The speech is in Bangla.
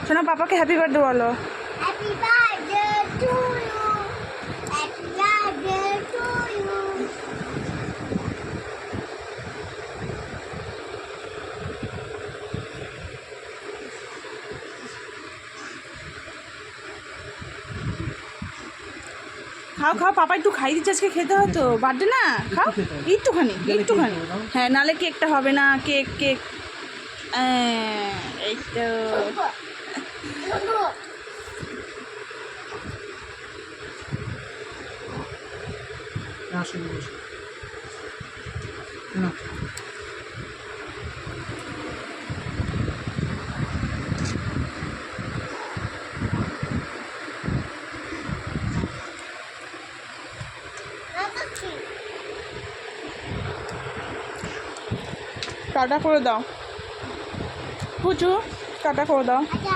শোনো পাপাকে হ্যাপি বার্থডে বলো। Happy birthday to you, happy birthday to you. খাও খাও, পাপা একটু খাই দিচ্ছে, আজকে খেতে হয় তো, বার্থডে না, খাও একটুখানি একটুখানি। হ্যাঁ, নালে কেকটা হবে না, কেক কেক এই তো। টাটা করে দাও পুচু, টাটা করে দাও। আচ্ছা